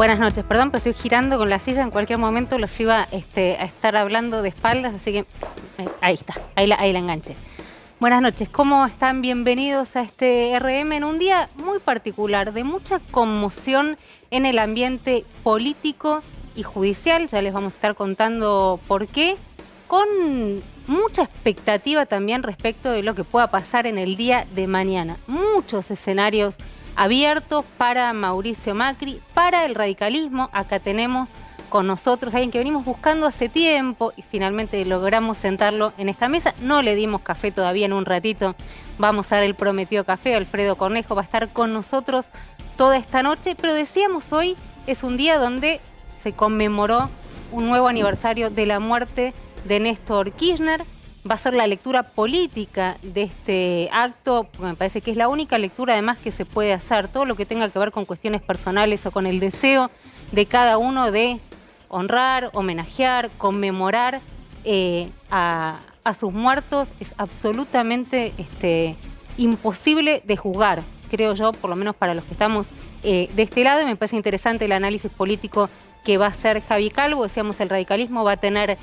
Buenas noches, perdón, pero estoy girando con la silla, en cualquier momento los iba a estar hablando de espaldas, así que ahí está, ahí la enganché. Buenas noches, ¿cómo están? Bienvenidos a este RM en un día muy particular, de mucha conmoción en el ambiente político y judicial, ya les vamos a estar contando por qué, con mucha expectativa también respecto de lo que pueda pasar en el día de mañana. Muchos escenarios abiertos para Mauricio Macri, para el radicalismo. Acá tenemos con nosotros a alguien que venimos buscando hace tiempo y finalmente logramos sentarlo en esta mesa. No le dimos café todavía, en un ratito vamos a dar el prometido café. Alfredo Cornejo va a estar con nosotros toda esta noche, pero decíamos, hoy es un día donde se conmemoró un nuevo aniversario de la muerte de Néstor Kirchner. Va a ser la lectura política de este acto, porque me parece que es la única lectura además que se puede hacer. Todo lo que tenga que ver con cuestiones personales o con el deseo de cada uno de honrar, homenajear, conmemorar a sus muertos es absolutamente imposible de juzgar, creo yo, por lo menos para los que estamos de este lado. Y me parece interesante el análisis político que va a hacer Javi Calvo. Decíamos, el radicalismo va a tener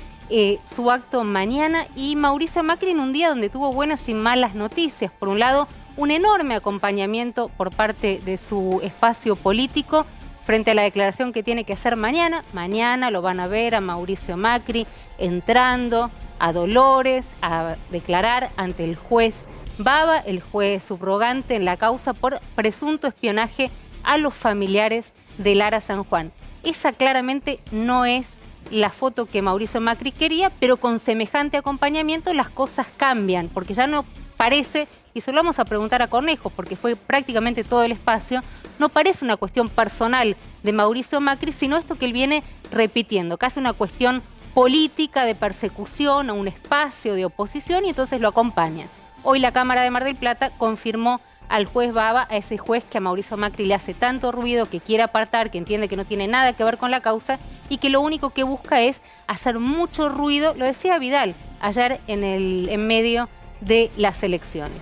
su acto mañana, y Mauricio Macri en un día donde tuvo buenas y malas noticias. Por un lado, un enorme acompañamiento por parte de su espacio político frente a la declaración que tiene que hacer mañana. Mañana lo van a ver a Mauricio Macri entrando a Dolores a declarar ante el juez Baba, el juez subrogante en la causa por presunto espionaje a los familiares de Lara San Juan. Esa claramente no es la foto que Mauricio Macri quería, pero con semejante acompañamiento las cosas cambian, porque ya no parece, y se lo vamos a preguntar a Cornejo, porque fue prácticamente todo el espacio, no parece una cuestión personal de Mauricio Macri, sino esto que él viene repitiendo, casi una cuestión política de persecución a un espacio de oposición, y entonces lo acompaña. Hoy la Cámara de Mar del Plata confirmó al juez Baba, a ese juez que a Mauricio Macri le hace tanto ruido, que quiere apartar, que entiende que no tiene nada que ver con la causa y que lo único que busca es hacer mucho ruido. Lo decía Vidal ayer en medio de las elecciones.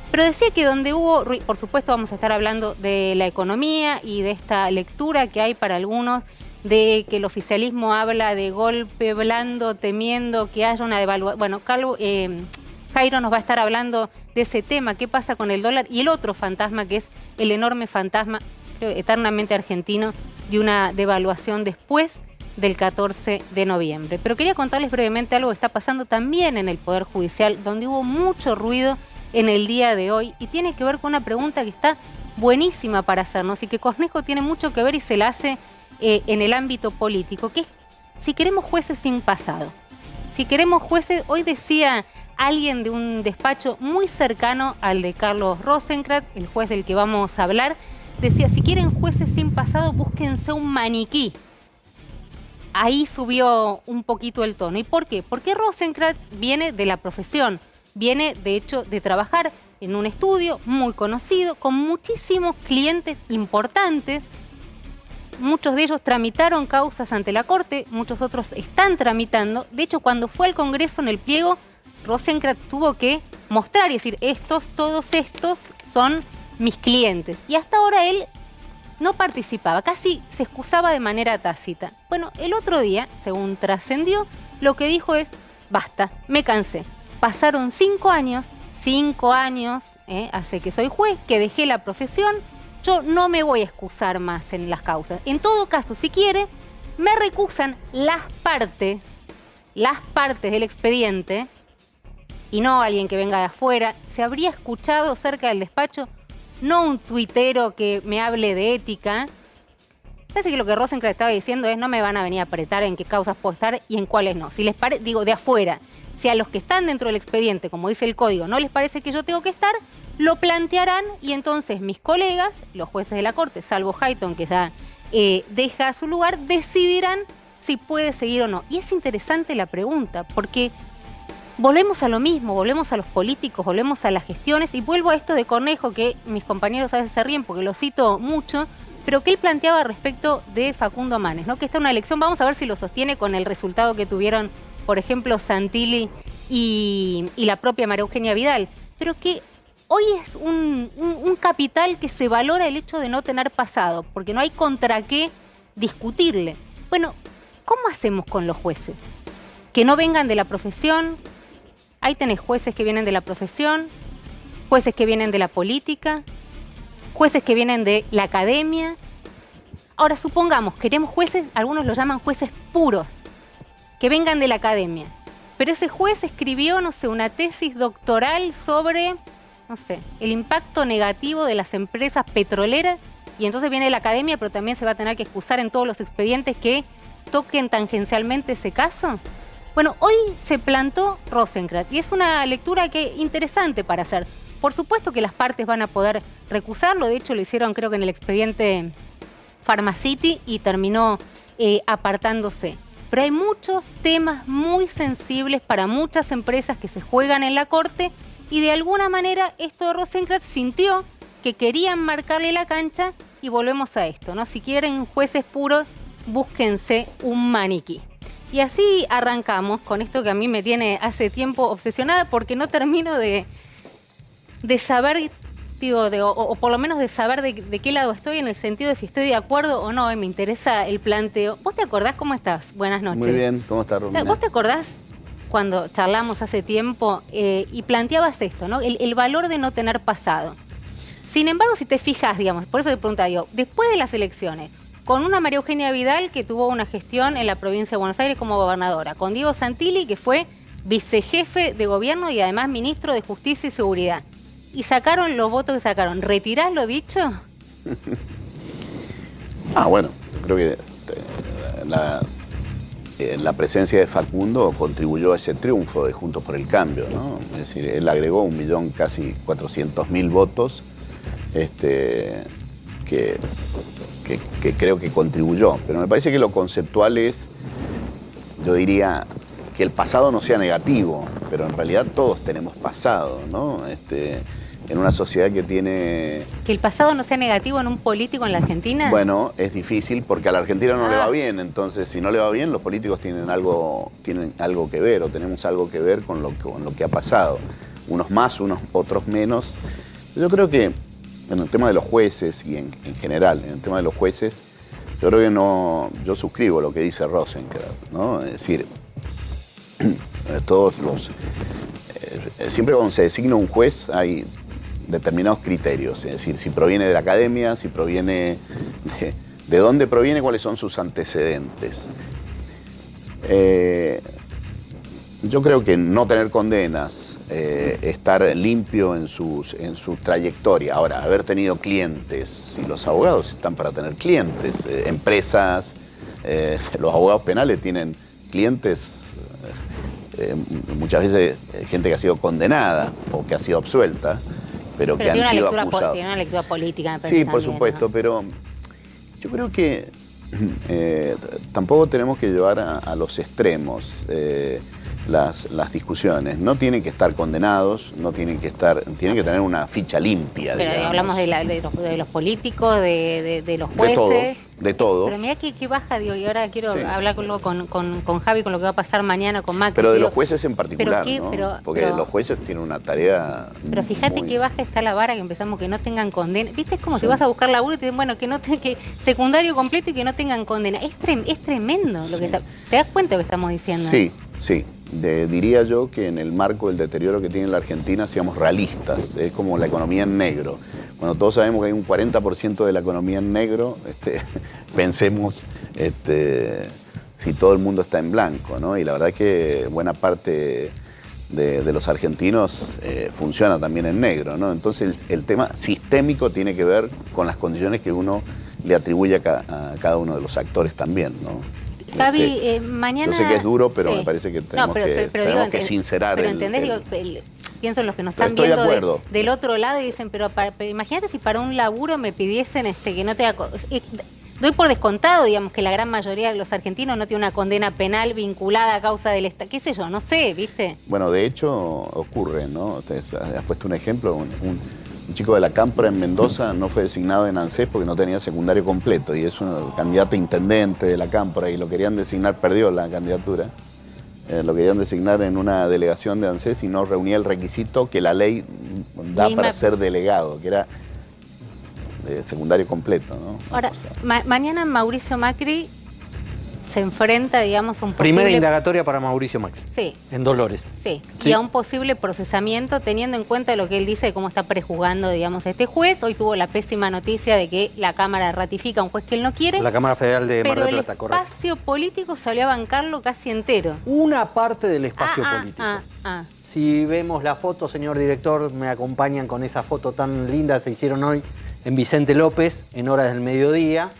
Pero decía que donde hubo ruido, por supuesto vamos a estar hablando de la economía y de esta lectura que hay para algunos de que el oficialismo habla de golpe blando, temiendo que haya una devaluación. Bueno, Jairo nos va a estar hablando de ese tema, qué pasa con el dólar, y el otro fantasma, que es el enorme fantasma, creo, eternamente argentino, de una devaluación después del 14 de noviembre. Pero quería contarles brevemente algo que está pasando también en el Poder Judicial, donde hubo mucho ruido en el día de hoy, y tiene que ver con una pregunta que está buenísima para hacernos y que Cornejo tiene mucho que ver y se la hace en el ámbito político, que es si queremos jueces sin pasado. Si queremos jueces, hoy decía alguien de un despacho muy cercano al de Carlos Rosenkrantz, el juez del que vamos a hablar, decía, si quieren jueces sin pasado, búsquense un maniquí. Ahí subió un poquito el tono. ¿Y por qué? Porque Rosenkrantz viene de la profesión, viene de hecho de trabajar en un estudio muy conocido, con muchísimos clientes importantes. Muchos de ellos tramitaron causas ante la Corte, muchos otros están tramitando. De hecho, cuando fue al Congreso en el pliego, Rosenkrantz tuvo que mostrar y decir, todos estos son mis clientes. Y hasta ahora él no participaba, casi se excusaba de manera tácita. Bueno, el otro día, según trascendió, lo que dijo es, basta, me cansé. Pasaron 5 años, hace que soy juez, que dejé la profesión, yo no me voy a excusar más en las causas. En todo caso, si quiere, me recusan las partes del expediente, y no alguien que venga de afuera. Se habría escuchado cerca del despacho, no un tuitero que me hable de ética. Parece que lo que Rosenkrantz estaba diciendo es, no me van a venir a apretar en qué causas puedo estar y en cuáles no. Si les parece, digo, de afuera, si a los que están dentro del expediente, como dice el código, no les parece que yo tengo que estar, lo plantearán, y entonces mis colegas, los jueces de la Corte, salvo Hayton, que ya deja su lugar, decidirán si puede seguir o no. Y es interesante la pregunta, porque volvemos a lo mismo, volvemos a los políticos, volvemos a las gestiones, y vuelvo a esto de Cornejo, que mis compañeros a veces se ríen porque lo cito mucho, pero que él planteaba respecto de Facundo Manes, ¿no? Que está en una elección, vamos a ver si lo sostiene con el resultado que tuvieron, por ejemplo, Santilli y la propia María Eugenia Vidal, pero que hoy es un capital que se valora el hecho de no tener pasado, porque no hay contra qué discutirle. Bueno, ¿cómo hacemos con los jueces? Que no vengan de la profesión. Ahí tenés jueces que vienen de la profesión, jueces que vienen de la política, jueces que vienen de la academia. Ahora supongamos, queremos jueces, algunos los llaman jueces puros, que vengan de la academia. Pero ese juez escribió, no sé, una tesis doctoral sobre, no sé, el impacto negativo de las empresas petroleras, y entonces viene de la academia, pero también se va a tener que excusar en todos los expedientes que toquen tangencialmente ese caso. Bueno, hoy se plantó Rosenkrantz y es una lectura interesante para hacer. Por supuesto que las partes van a poder recusarlo, de hecho lo hicieron creo que en el expediente Pharmacity y terminó apartándose. Pero hay muchos temas muy sensibles para muchas empresas que se juegan en la corte y de alguna manera esto de Rosenkrantz sintió que querían marcarle la cancha y volvemos a esto, ¿no? Si quieren jueces puros, búsquense un maniquí. Y así arrancamos con esto que a mí me tiene hace tiempo obsesionada porque no termino de saber, digo, o por lo menos de saber de qué lado estoy en el sentido de si estoy de acuerdo o no. Me interesa el planteo. ¿Vos te acordás cómo estás? Buenas noches. Muy bien, ¿cómo estás, Romina? ¿Vos te acordás cuando charlamos hace tiempo y planteabas esto, ¿no? El valor de no tener pasado. Sin embargo, si te fijas, digamos, por eso te preguntaba yo, después de las elecciones, con una María Eugenia Vidal que tuvo una gestión en la provincia de Buenos Aires como gobernadora, con Diego Santilli que fue vicejefe de gobierno y además ministro de Justicia y Seguridad. Y sacaron los votos que sacaron. ¿Retirás lo dicho? Bueno, creo que la presencia de Facundo contribuyó a ese triunfo de Juntos por el Cambio, ¿no? Es decir, él agregó 1.400.000 votos, que creo que contribuyó. Pero me parece que lo conceptual es, yo diría, que el pasado no sea negativo, pero en realidad todos tenemos pasado, ¿no? En una sociedad que tiene... ¿Que el pasado no sea negativo en un político en la Argentina? Bueno, es difícil porque a la Argentina no le va bien, entonces si no le va bien, los políticos tienen algo que ver o tenemos algo que ver con lo que ha pasado. Unos más, otros menos. Yo creo que en el tema de los jueces y en general, en el tema de los jueces, yo creo que yo suscribo lo que dice Rosenkrantz, ¿no? Es decir, siempre cuando se designa un juez hay determinados criterios, es decir, si proviene de la academia, si proviene de dónde proviene, cuáles son sus antecedentes. Yo creo que no tener condenas, estar limpio en su trayectoria. Ahora, haber tenido clientes, y los abogados están para tener clientes, empresas, los abogados penales tienen clientes, muchas veces gente que ha sido condenada o que ha sido absuelta, pero que han sido acusados. Tiene una lectura política, me parece. Sí, por supuesto, ¿no? Pero yo creo que tampoco tenemos que llevar a los extremos las discusiones. No tienen que estar condenados, tienen que tener una ficha limpia. Pero digamos. Hablamos de los políticos, de los jueces. De todos. Pero mira que baja, digo, y ahora quiero hablar con Javi con lo que va a pasar mañana con Macri. Pero de los jueces en particular, ¿no? Porque los jueces tienen una tarea. Pero fíjate qué baja está la vara que empezamos que no tengan condena. ¿Viste? Es como si vas a buscar laburo y te dicen, bueno, que secundario completo y que no tengan condena. Es tremendo lo que está. ¿Te das cuenta de lo que estamos diciendo? Sí. Diría yo que en el marco del deterioro que tiene la Argentina seamos realistas, es como la economía en negro. Cuando todos sabemos que hay un 40% de la economía en negro, pensemos si todo el mundo está en blanco, ¿no? Y la verdad es que buena parte de los argentinos funciona también en negro, ¿no? Entonces el tema sistémico tiene que ver con las condiciones que uno le atribuye a cada uno de los actores también, ¿no? Javi, mañana... Yo sé que es duro, pero me parece que tenemos que sincerar. Pero entendés, pienso en los que nos están viendo del otro lado y dicen, pero imagínate si para un laburo me pidiesen que no te... Doy por descontado, digamos, que la gran mayoría de los argentinos no tiene una condena penal vinculada a causa del Estado. ¿Qué sé yo? No sé, ¿viste? Bueno, de hecho ocurre, ¿no? Has puesto un ejemplo, un chico de la Cámpora en Mendoza no fue designado en ANSES porque no tenía secundario completo y es un candidato a intendente de la Cámpora y lo querían designar, perdió la candidatura, lo querían designar en una delegación de ANSES y no reunía el requisito que la ley da para ser delegado, que era secundario completo, ¿no? Ahora, mañana Mauricio Macri se enfrenta, digamos, a un posible... Primera indagatoria para Mauricio Macri. Sí. En Dolores. Sí. Sí. Y a un posible procesamiento, teniendo en cuenta lo que él dice de cómo está prejuzgando, digamos, este juez. Hoy tuvo la pésima noticia de que la Cámara ratifica a un juez que él no quiere. La Cámara Federal de Mar del Plata, pero correcto. el espacio político salió a bancarlo casi entero. Una parte del espacio político. Si vemos la foto, señor director, me acompañan con esa foto tan linda, se hicieron hoy en Vicente López, en horas del mediodía.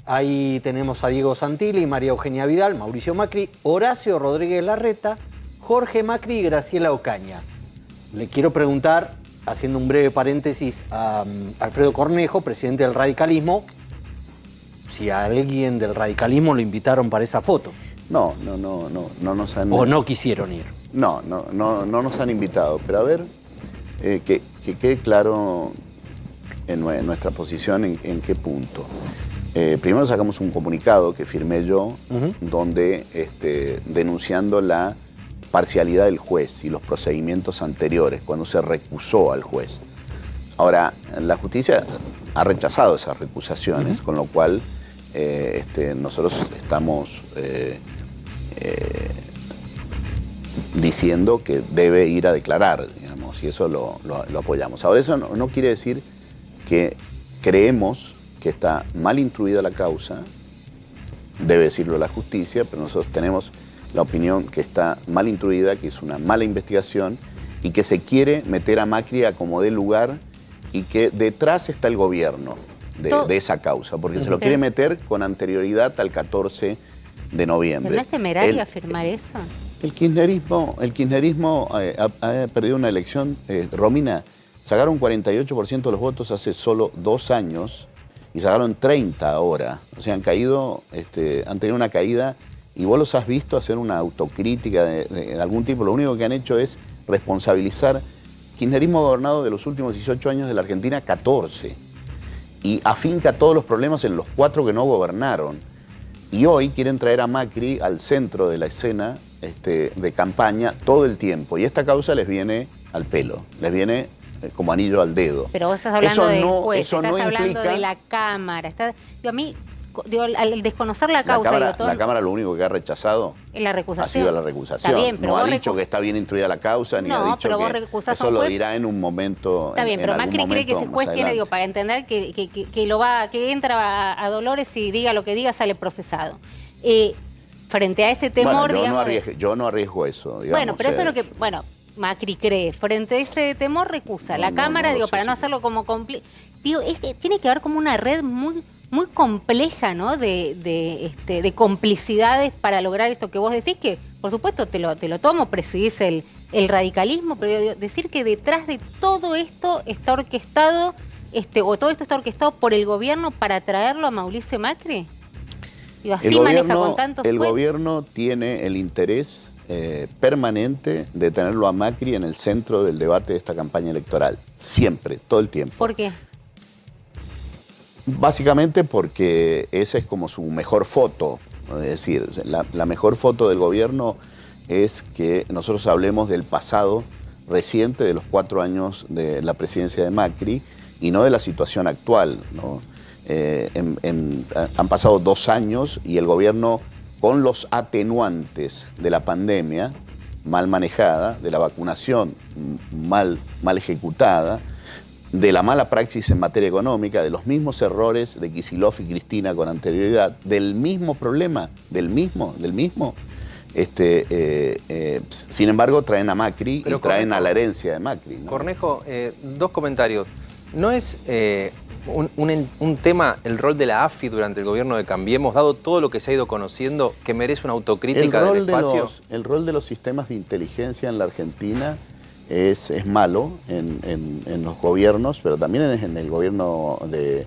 Ahí tenemos a Diego Santilli, María Eugenia Vidal, Mauricio Macri, Horacio Rodríguez Larreta, Jorge Macri y Graciela Ocaña. Le quiero preguntar, haciendo un breve paréntesis, a Alfredo Cornejo, presidente del radicalismo, si a alguien del radicalismo lo invitaron para esa foto. No nos han... ¿O no quisieron ir? No nos han invitado, pero a ver, que quede claro en nuestra posición en qué punto. Primero sacamos un comunicado que firmé yo, donde denunciando la parcialidad del juez y los procedimientos anteriores, cuando se recusó al juez. Ahora, la justicia ha rechazado esas recusaciones, con lo cual nosotros estamos diciendo que debe ir a declarar, digamos, y eso lo apoyamos. Ahora, eso no quiere decir que creemos que está mal instruida la causa, debe decirlo la justicia, pero nosotros tenemos la opinión que está mal instruida, que es una mala investigación y que se quiere meter a Macri a como dé lugar y que detrás está el gobierno de esa causa, porque se lo quiere meter con anterioridad al 14 de noviembre. ¿Pero no es temerario afirmar eso? El kirchnerismo ha perdido una elección. Romina, sacaron 48% de los votos hace solo 2 años y sacaron 30 ahora. O sea, han tenido una caída y vos los has visto hacer una autocrítica de algún tipo. Lo único que han hecho es responsabilizar. Kirchnerismo ha gobernado de los últimos 18 años de la Argentina 14 y afinca todos los problemas en los 4 que no gobernaron. Y hoy quieren traer a Macri al centro de la escena de campaña todo el tiempo. Y esta causa les viene al pelo, les viene como anillo al dedo. Pero vos estás hablando del juez, estás hablando de la Cámara. Al desconocer la causa... La Cámara lo único que ha rechazado la recusación. Ha sido la recusación. Está bien, pero no ha dicho que está bien instruida la causa, ni ha dicho que eso lo dirá en un momento. Está bien, pero Macri cree que ese juez tiene, para entender que entra a Dolores y diga lo que diga, sale procesado. Frente a ese temor, yo no arriesgo eso, digamos. Bueno, pero eso es lo que... Macri cree. Frente a ese temor, recusa. La Cámara, para no hacerlo como es que tiene que haber como una red muy compleja, ¿no? De complicidades para lograr esto que vos decís, que por supuesto te lo tomo, presidís el radicalismo, pero decir que detrás de todo esto está orquestado, o todo esto está orquestado por el gobierno para traerlo a Mauricio Macri. El gobierno tiene el interés permanente de tenerlo a Macri en el centro del debate de esta campaña electoral. Siempre, todo el tiempo. ¿Por qué? Básicamente porque esa es como su mejor foto. Es decir, la mejor foto del gobierno es que nosotros hablemos del pasado reciente, de los 4 años de la presidencia de Macri, y no de la situación actual, ¿no? Han pasado 2 años y el gobierno, con los atenuantes de la pandemia mal manejada, de la vacunación mal ejecutada, de la mala praxis en materia económica, de los mismos errores de Kicillof y Cristina con anterioridad, del mismo problema, del mismo. Sin embargo, traen a Macri y traen a la herencia de Macri, ¿no? Cornejo, 2 comentarios. ¿No es un tema el rol de la AFI durante el gobierno de Cambiemos, dado todo lo que se ha ido conociendo, que merece una autocrítica del espacio? El rol de los sistemas de inteligencia en la Argentina es malo en los gobiernos, pero también en el gobierno de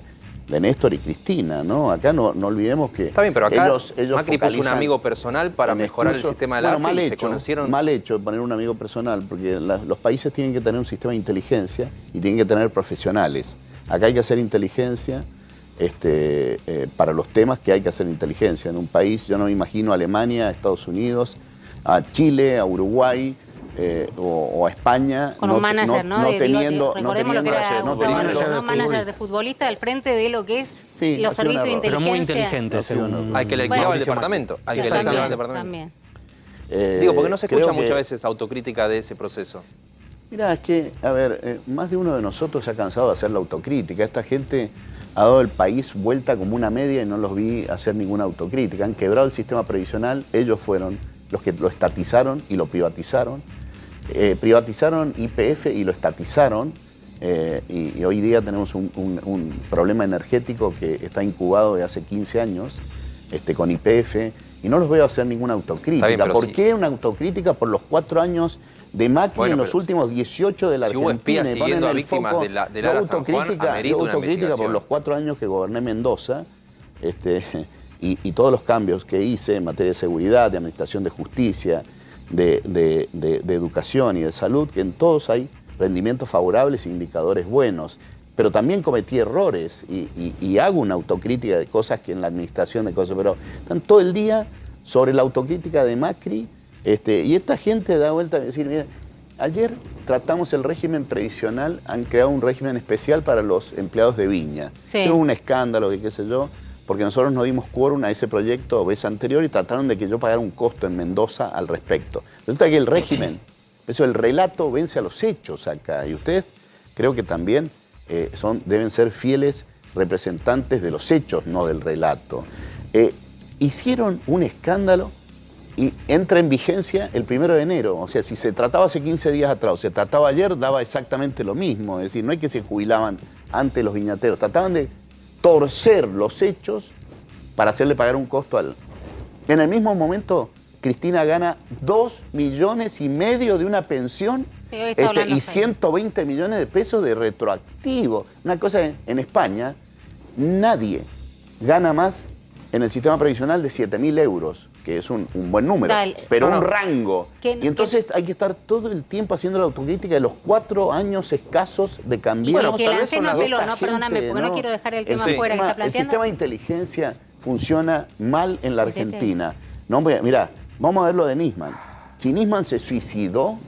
Néstor y Cristina, ¿no? Acá no olvidemos que está bien, pero acá ellos Macri puso un amigo personal para mejorar el sistema de la AFI. Se conocieron... Mal hecho poner un amigo personal, porque los países tienen que tener un sistema de inteligencia y tienen que tener profesionales. Acá hay que hacer inteligencia para los temas que hay que hacer inteligencia. En un país, yo no me imagino a Alemania, a Estados Unidos, a Chile, a Uruguay, o a España. Con un manager, ¿no? Recordemos lo que era un manager de futbolista al frente de lo que es los servicios de inteligencia. Pero muy inteligente, según. Al que le alquilaba el departamento. Al que le alquilaba el departamento. También. Digo, porque no se escucha muchas veces autocrítica de ese proceso. Mira, es que, a ver, más de uno de nosotros se ha cansado de hacer la autocrítica. Esta gente ha dado el país vuelta como una media y no los vi hacer ninguna autocrítica. Han quebrado el sistema previsional, ellos fueron los que lo estatizaron y lo privatizaron. Privatizaron YPF y lo estatizaron. Y hoy día tenemos un problema energético que está incubado de hace 15 años con YPF. Y no los veo hacer ninguna autocrítica. Bien, ¿por qué una autocrítica? Por los 4 años de Macri en los últimos 18 de la Argentina. Hubo espías siguiendo a víctimas de la San Juan, autocrítica por los 4 años que goberné Mendoza y todos los cambios que hice en materia de seguridad, de administración de justicia, de educación y de salud, que en todos hay rendimientos favorables e indicadores buenos. Pero también cometí errores y hago una autocrítica de cosas que en la administración de cosas, pero están todo el día sobre la autocrítica de Macri, y esta gente da vuelta a decir, mira, ayer tratamos el régimen previsional, han creado un régimen especial para los empleados de Viña. Sí. Eso es un escándalo, qué sé yo, porque nosotros no dimos quórum a ese proyecto vez anterior y trataron de que yo pagara un costo en Mendoza al respecto. Resulta que el régimen, eso, el relato vence a los hechos acá, y ustedes creo que también deben ser fieles representantes de los hechos, no del relato. Hicieron un escándalo y entra en vigencia el 1 de enero. O sea, si se trataba hace 15 días atrás o se trataba ayer, daba exactamente lo mismo. Es decir, no es que se jubilaban antes los viñateros, trataban de torcer los hechos para hacerle pagar un costo al... En el mismo momento, Cristina gana 2,5 millones de una pensión y 120 millones de pesos de retroactivo. Una cosa, en España, nadie gana más en el sistema previsional de 7.000 euros, que es un buen número, pero un rango. Y entonces hay que estar todo el tiempo haciendo la autocrítica de los 4 años escasos de cambiar. Bueno, que el ANSES no apeló, perdóname, porque no quiero dejar el tema fuera que está planteando. El sistema de inteligencia funciona mal en la Argentina. No, mira, vamos a ver lo de Nisman. Si Nisman se suicidó,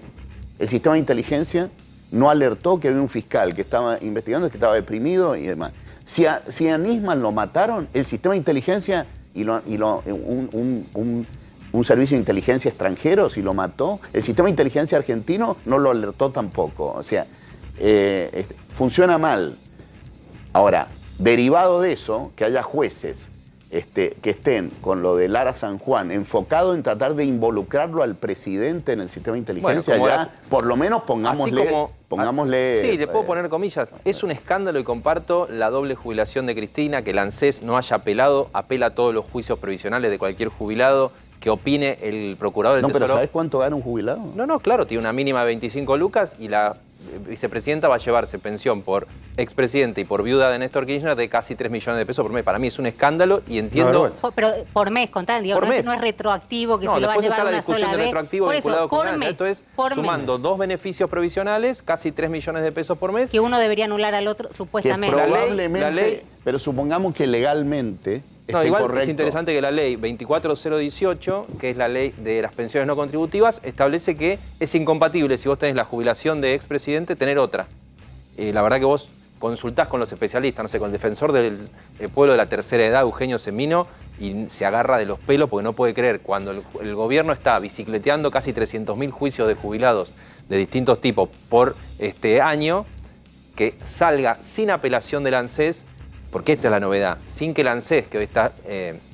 el sistema de inteligencia no alertó que había un fiscal que estaba investigando, que estaba deprimido y demás. Si a Nisman lo mataron, el sistema de inteligencia un servicio de inteligencia extranjero, si lo mató, el sistema de inteligencia argentino no lo alertó tampoco. O sea, funciona mal. Ahora, derivado de eso, que haya jueces que estén con lo de Lara San Juan enfocado en tratar de involucrarlo al presidente en el sistema de inteligencia, bueno, por lo menos pongámosle... Sí, le puedo poner comillas. Es un escándalo y comparto la doble jubilación de Cristina, que el ANSES no haya apelado, apela a todos los juicios provisionales de cualquier jubilado, que opine el procurador del Tesoro. ¿Pero sabes cuánto gana un jubilado? No, claro, tiene una mínima de 25 lucas y la vicepresidenta va a llevarse pensión por expresidente y por viuda de Néstor Kirchner de casi 3 millones de pesos por mes. Para mí es un escándalo y entiendo... Pero por mes, contá, digo, no es retroactivo que se lo va a llevar una sola vez. No, después está la discusión de retroactivo vinculado con nada. Esto es sumando 2 beneficios provisionales, casi 3 millones de pesos por mes. Que uno debería anular al otro, supuestamente. Que probablemente, la ley, pero supongamos que legalmente... No, igual correcto. Es interesante que la ley 24018, que es la ley de las pensiones no contributivas, establece que es incompatible, si vos tenés la jubilación de expresidente, tener otra. La verdad que vos consultás con los especialistas, no sé, con el defensor del pueblo de la tercera edad, Eugenio Semino, y se agarra de los pelos porque no puede creer, cuando el gobierno está bicicleteando casi 300.000 juicios de jubilados de distintos tipos por este año, que salga sin apelación del ANSES, porque esta es la novedad, sin que el ANSES, que hoy está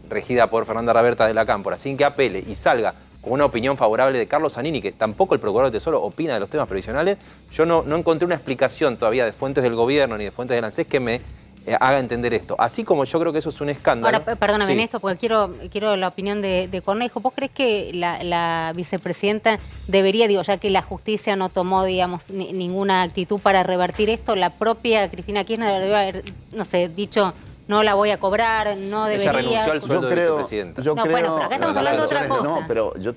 regida por Fernanda Raberta de la Cámpora, sin que apele y salga con una opinión favorable de Carlos Zanini, que tampoco el Procurador del Tesoro opina de los temas previsionales, yo no encontré una explicación todavía de fuentes del gobierno ni de fuentes del ANSES que me haga entender esto. Así como yo creo que eso es un escándalo. Ahora, perdóname en esto, porque quiero la opinión de Cornejo. ¿Vos crees que la vicepresidenta debería, ya que la justicia no tomó, ninguna actitud para revertir esto, la propia Cristina Kirchner debe haber, dicho, no la voy a cobrar, no debería... Ella renunció al sueldo de vicepresidenta. Bueno, pero acá estamos hablando de otra cosa. No, pero yo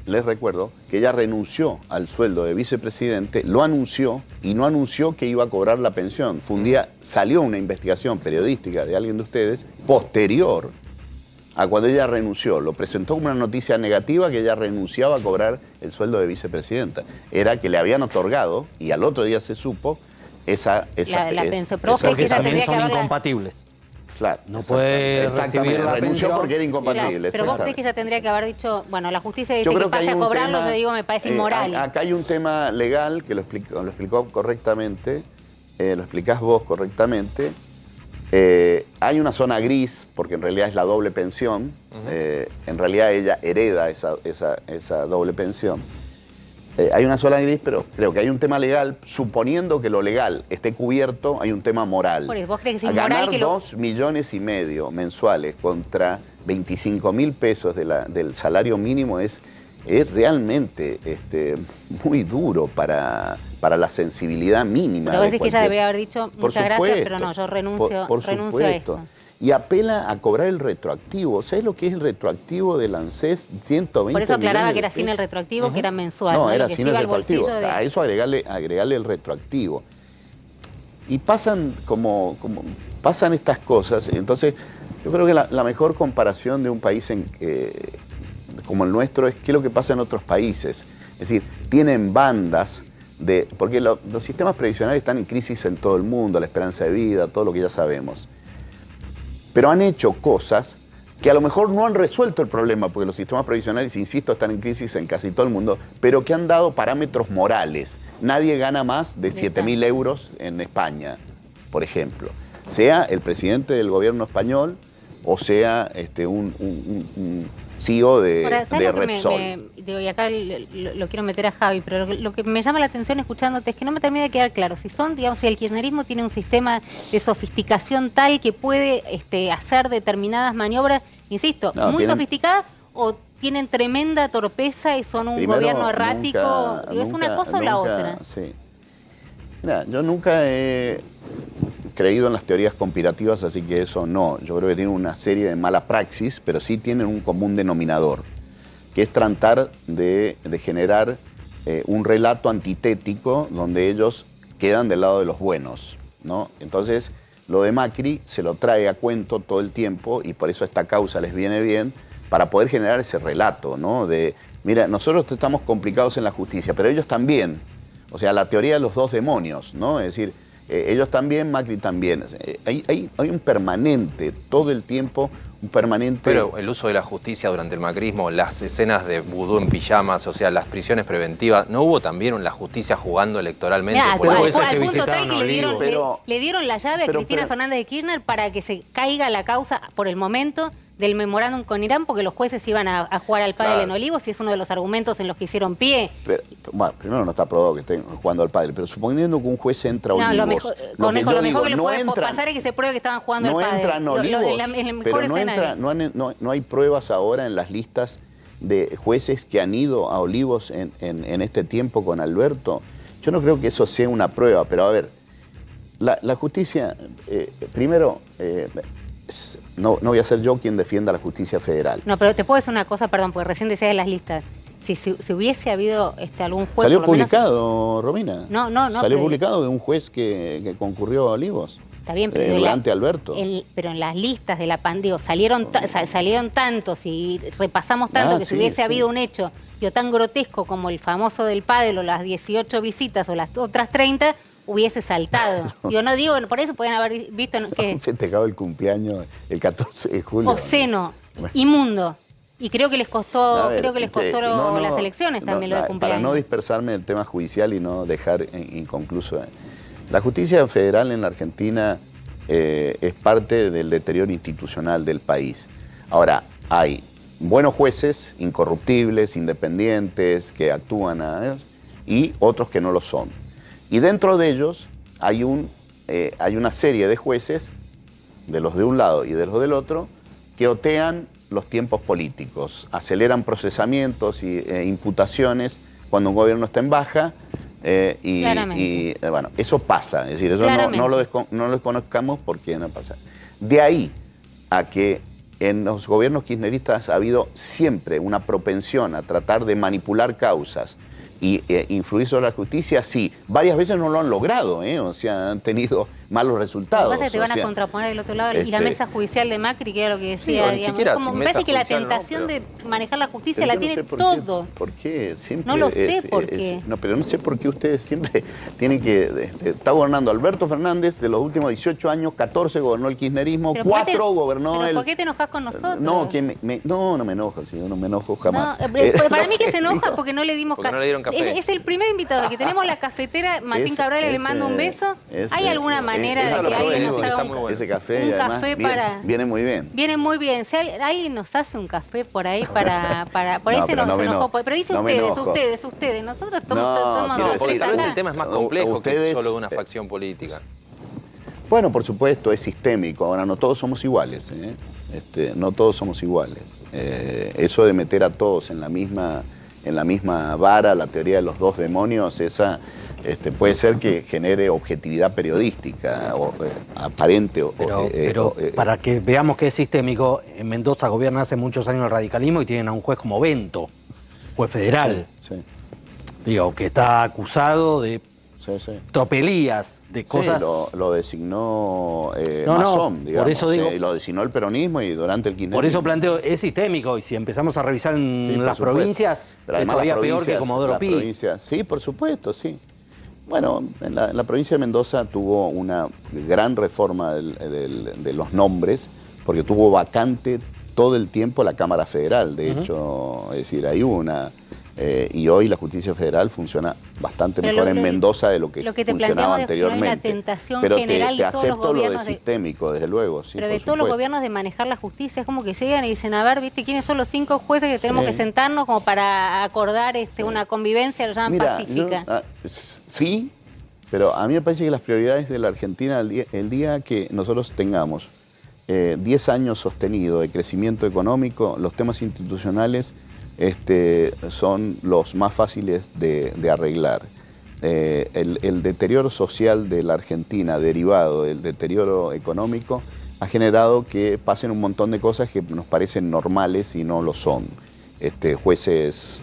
les recuerdo que ella renunció al sueldo de vicepresidente, lo anunció y no anunció que iba a cobrar la pensión. Fue un día, salió una investigación periodística de alguien de ustedes, posterior a cuando ella renunció. Lo presentó como una noticia negativa que ella renunciaba a cobrar el sueldo de vicepresidenta. Era que le habían otorgado, y al otro día se supo, la pensión. Porque también son incompatibles. Claro, no puede recibir la renunció pensión porque era incompatible. Claro, pero vos crees que ella tendría que haber dicho, bueno, la justicia dice que pase a cobrarlo, yo digo, me parece inmoral. Acá hay un tema legal que lo explicó correctamente, lo explicás vos correctamente. Hay una zona gris, porque en realidad es la doble pensión. En realidad ella hereda esa doble pensión. Hay una zona gris, pero creo que hay un tema legal. Suponiendo que lo legal esté cubierto, hay un tema moral. Por eso, ¿vos crees que es inmoral ganar que 2,5 millones mensuales contra 25.000 pesos del salario mínimo es realmente muy duro para la sensibilidad mínima. Pero vos decís que ella debería haber dicho muchas gracias, pero no, yo renuncio a esto. Y apela a cobrar el retroactivo. ¿Sabes lo que es el retroactivo del ANSES? 120 millones. Por eso aclaraba que era sin el retroactivo, que era mensual. No, era que sin el retroactivo. A eso agregarle el retroactivo. Y pasan pasan estas cosas. Entonces, yo creo que la mejor comparación de un país como el nuestro es qué es lo que pasa en otros países. Es decir, tienen bandas porque los sistemas previsionales están en crisis en todo el mundo, la esperanza de vida, todo lo que ya sabemos. Pero han hecho cosas que a lo mejor no han resuelto el problema, porque los sistemas previsionales, insisto, están en crisis en casi todo el mundo, pero que han dado parámetros morales. Nadie gana más de 7.000 euros en España, por ejemplo. Sea el presidente del gobierno español o sea un CEO de Repsol. Y acá lo quiero meter a Javi, pero lo que me llama la atención escuchándote es que no me termina de quedar claro si el kirchnerismo tiene un sistema de sofisticación tal que puede hacer determinadas maniobras, insisto, muy sofisticadas, o tienen tremenda torpeza y son un gobierno errático. ¿Es una cosa o la otra? Sí. Mira, yo nunca he creído en las teorías conspirativas, así que eso no. Yo creo que tienen una serie de mala praxis, pero sí tienen un común denominador, que es tratar de generar un relato antitético donde ellos quedan del lado de los buenos, ¿no? Entonces, lo de Macri se lo trae a cuento todo el tiempo y por eso esta causa les viene bien, para poder generar ese relato, ¿no? De, mira, nosotros estamos complicados en la justicia, pero ellos también. O sea, la teoría de los dos demonios, ¿no? Es decir, ellos también, Macri también. Hay un permanente, todo el tiempo, un permanente... Pero el uso de la justicia durante el macrismo, las escenas de vudú en pijamas, o sea, las prisiones preventivas, ¿no hubo también la justicia jugando electoralmente? Al punto tal que le dieron la llave a Cristina Fernández de Kirchner para que se caiga la causa por el momento del memorándum con Irán, porque los jueces iban a jugar al pádel en Olivos, y es uno de los argumentos en los que hicieron pie. Pero, bueno, primero no está probado que estén jugando al pádel, pero suponiendo que un juez entra a Olivos... Lo mejor que le puede pasar es que se pruebe que estaban jugando al pádel. No entran Olivos, pero no hay pruebas ahora en las listas de jueces que han ido a Olivos en este tiempo con Alberto. Yo no creo que eso sea una prueba, pero a ver, la justicia, primero... No voy a ser yo quien defienda la justicia federal. No, pero te puedo decir una cosa, perdón, porque recién decías de las listas. Si hubiese habido algún juez... ¿Salió publicado, Romina? No. Salió publicado de un juez que concurrió a Olivos. Está bien, pero... Durante Alberto. Pero en las listas de la pandemia salieron tantos y repasamos tanto que si hubiese habido un hecho tan grotesco como el famoso del pádel o las 18 visitas o las otras 30... hubiese saltado. Yo no digo, por eso pueden haber visto que... festejado el cumpleaños el 14 de julio. Obsceno, inmundo. Y creo que les costó, las elecciones también lo del cumpleaños. Para no dispersarme del tema judicial y no dejar inconcluso. La justicia federal en la Argentina es parte del deterioro institucional del país. Ahora, hay buenos jueces, incorruptibles, independientes, que actúan y otros que no lo son. Y dentro de ellos hay una serie de jueces, de los de un lado y de los del otro, que otean los tiempos políticos, aceleran procesamientos e imputaciones cuando un gobierno está en baja, y bueno, eso pasa, es decir, eso no lo desconozcamos porque no pasa. De ahí a que en los gobiernos kirchneristas ha habido siempre una propensión a tratar de manipular causas y influir sobre la justicia, sí. Varias veces no lo han logrado, o sea, han tenido malos resultados. Lo que pasa es que te van a contraponer del otro lado y la mesa judicial de Macri, que era lo que decía, sí, digamos. Me parece que la tentación de manejar la justicia la tiene todo. ¿Por qué? Siempre no lo sé por qué. No, pero no sé por qué ustedes siempre tienen que... Está gobernando Alberto Fernández, de los últimos 18 años, 14 gobernó el kirchnerismo, 4 gobernó el... ¿Por qué te enojas con nosotros? No, no me enojo, señor, no me enojo jamás. Para mí que se enoja porque no le dimos café. No le dieron café. Es el primer invitado que tenemos la cafetera, Martín Cabral, le mando un beso. ¿Hay alguna manera de que alguien nos haga ese café, y además, viene muy bien? Viene muy bien. Si alguien nos hace un café por ahí para por ahí se nos enojó. Pero dice ustedes. Nosotros tomamos porque tal vez el tema es más complejo que solo de una facción política. Bueno, por supuesto, es sistémico. Ahora, no todos somos iguales, no todos somos iguales. Eso de meter a todos en la misma vara, la teoría de los dos demonios, esa puede ser que genere objetividad periodística o aparente. Pero para que veamos que es sistémico, en Mendoza gobierna hace muchos años el radicalismo y tienen a un juez como Bento, juez federal. Sí. Digo, que está acusado de tropelías, de cosas... Lo designó Masón, digamos. Por eso digo, lo designó el peronismo y durante el kirchnerismo. Por eso planteo, es sistémico, y si empezamos a revisar en las provincias, es todavía peor que Comodoro Pi. Sí, por supuesto, sí. Bueno, en la provincia de Mendoza tuvo una gran reforma de los nombres, porque tuvo vacante todo el tiempo la Cámara Federal. De hecho, es decir, hay una... y hoy la justicia federal funciona bastante mejor en Mendoza de lo que funcionaba anteriormente. Pero te acepto lo de sistémico, desde luego. Sí, pero de todos los gobiernos de manejar la justicia, es como que llegan y dicen, a ver, ¿viste quiénes son los 5 jueces que tenemos que sentarnos como para acordar una convivencia, lo llaman pacífica? Sí, pero a mí me parece que las prioridades de la Argentina, el día que nosotros tengamos 10 años sostenido de crecimiento económico, los temas institucionales son los más fáciles de arreglar. El deterioro social de la Argentina, derivado del deterioro económico, ha generado que pasen un montón de cosas que nos parecen normales y no lo son. Jueces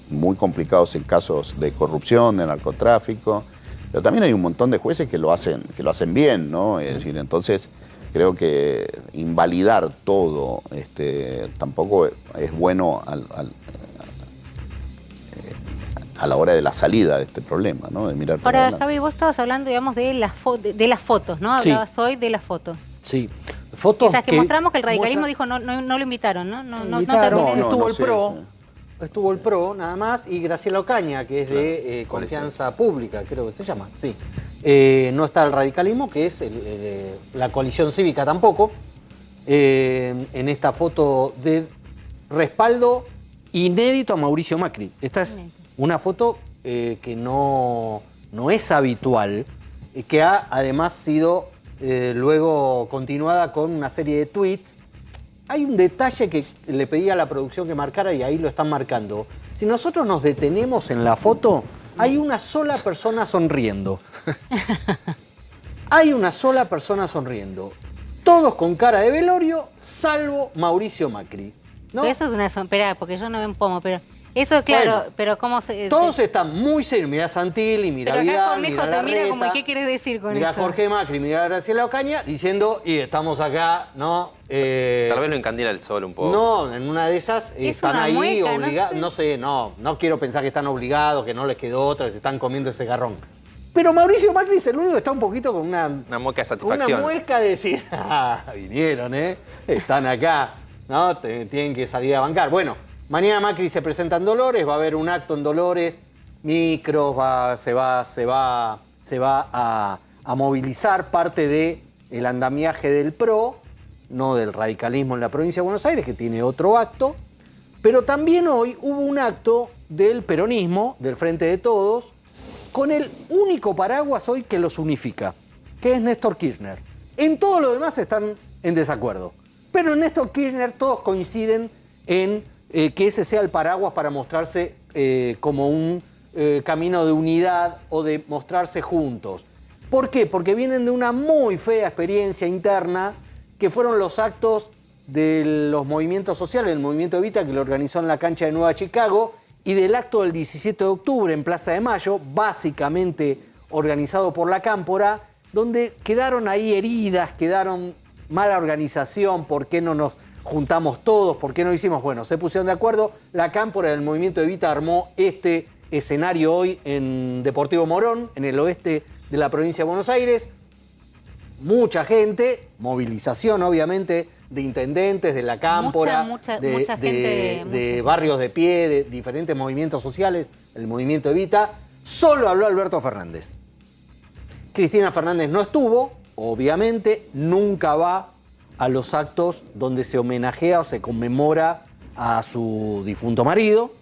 muy complicados en casos de corrupción, de narcotráfico, pero también hay un montón de jueces que lo hacen bien, ¿no? Es decir, entonces... Creo que invalidar todo tampoco es bueno a la hora de la salida de este problema, ¿no? De mirar para Ahora, adelante. Javi, vos estabas hablando, digamos, de las fotos, ¿no? Hablabas hoy de las fotos. Sí. Fotos esas que mostramos que el radicalismo dijo no lo invitaron, ¿no? No estuvo el PRO. Estuvo el PRO, nada más, y Graciela Ocaña, que es de Confianza Pública, creo que se llama, sí. No está el radicalismo, que es la coalición cívica tampoco, en esta foto de respaldo inédito a Mauricio Macri. Esta es una foto que no es habitual, que ha además sido luego continuada con una serie de tweets. Hay un detalle que le pedí a la producción que marcara y ahí lo están marcando. Si nosotros nos detenemos en la foto, hay una sola persona sonriendo. Hay una sola persona sonriendo. Todos con cara de velorio, salvo Mauricio Macri, ¿no? Pero eso es una espera, porque yo no veo un pomo, pero eso claro, bueno, pero cómo se... Todos están muy serios, mirá Santilli, mirá Vidal, mirá Larreta, mira como, ¿qué quieres decir con mirá eso? Jorge Macri, mirá Graciela Ocaña, diciendo, y estamos acá, ¿no? Tal vez lo encandila el sol un poco. No, en una de esas están ahí obligados, no quiero pensar que están obligados, que no les quedó otra, que se están comiendo ese garrón. Pero Mauricio Macri es el único que está un poquito con una mueca de satisfacción. Una mueca de decir, vinieron, están acá, ¿no? Tienen que salir a bancar. Bueno, mañana Macri se presenta en Dolores, va a haber un acto en Dolores, micros, se va a movilizar parte del andamiaje del PRO, no del radicalismo en la provincia de Buenos Aires, que tiene otro acto, pero también hoy hubo un acto del peronismo, del Frente de Todos, con el único paraguas hoy que los unifica, que es Néstor Kirchner. En todo lo demás están en desacuerdo, pero en Néstor Kirchner todos coinciden en que ese sea el paraguas para mostrarse como un camino de unidad o de mostrarse juntos. ¿Por qué? Porque vienen de una muy fea experiencia interna que fueron los actos de los movimientos sociales, el movimiento Evita que lo organizó en la cancha de Nueva Chicago y del acto del 17 de octubre en Plaza de Mayo, básicamente organizado por la Cámpora, donde quedaron ahí heridas, quedaron mala organización, ¿por qué no nos juntamos todos? ¿Por qué no hicimos? Bueno, se pusieron de acuerdo, la Cámpora del Movimiento Evita armó este escenario hoy en Deportivo Morón, en el oeste de la provincia de Buenos Aires. Mucha gente, movilización obviamente de intendentes, de la Cámpora, mucha gente, de barrios de pie, de diferentes movimientos sociales, el Movimiento Evita. Solo habló Alberto Fernández. Cristina Fernández no estuvo, obviamente, nunca va a los actos donde se homenajea o se conmemora a su difunto marido.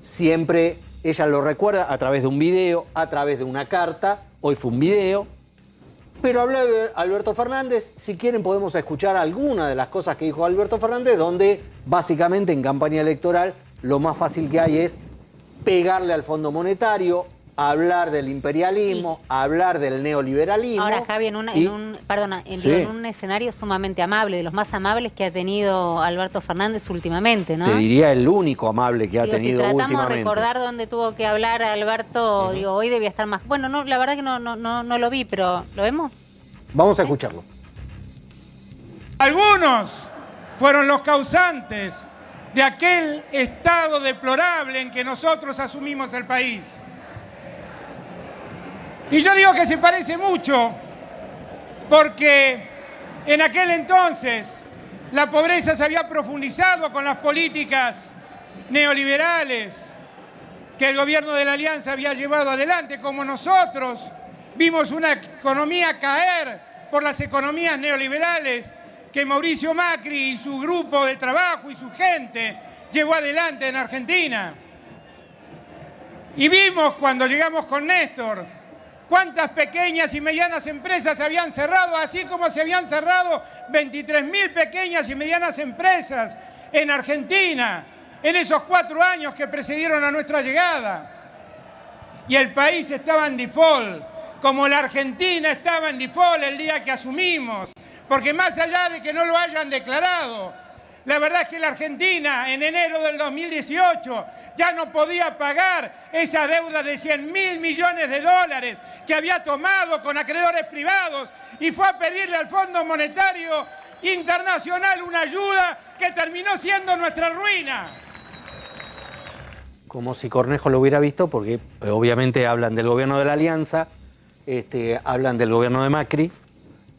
Siempre ella lo recuerda a través de un video, a través de una carta. Hoy fue un video. Pero habló Alberto Fernández. Si quieren podemos escuchar alguna de las cosas que dijo Alberto Fernández, donde básicamente en campaña electoral lo más fácil que hay es pegarle al Fondo Monetario, hablar del imperialismo, hablar del neoliberalismo. Ahora, Javi, en un escenario sumamente amable, de los más amables que ha tenido Alberto Fernández últimamente, ¿no? Te diría el único amable que ha tenido últimamente. Si tratamos de recordar dónde tuvo que hablar Alberto, digo, hoy debía estar más... Bueno, no, la verdad que no lo vi, pero ¿lo vemos? Vamos a escucharlo. Algunos fueron los causantes de aquel estado deplorable en que nosotros asumimos el país. Y yo digo que se parece mucho porque en aquel entonces la pobreza se había profundizado con las políticas neoliberales que el gobierno de la Alianza había llevado adelante, como nosotros vimos una economía caer por las economías neoliberales que Mauricio Macri y su grupo de trabajo y su gente llevó adelante en Argentina. Y vimos cuando llegamos con Néstor cuántas pequeñas y medianas empresas se habían cerrado, así como se habían cerrado 23.000 pequeñas y medianas empresas en Argentina en esos 4 años que precedieron a nuestra llegada. Y el país estaba en default, como la Argentina estaba en default el día que asumimos, porque más allá de que no lo hayan declarado, la verdad es que la Argentina en enero del 2018 ya no podía pagar esa deuda de 100.000 millones de dólares que había tomado con acreedores privados y fue a pedirle al Fondo Monetario Internacional una ayuda que terminó siendo nuestra ruina. Como si Cornejo lo hubiera visto, porque obviamente hablan del gobierno de la Alianza, hablan del gobierno de Macri.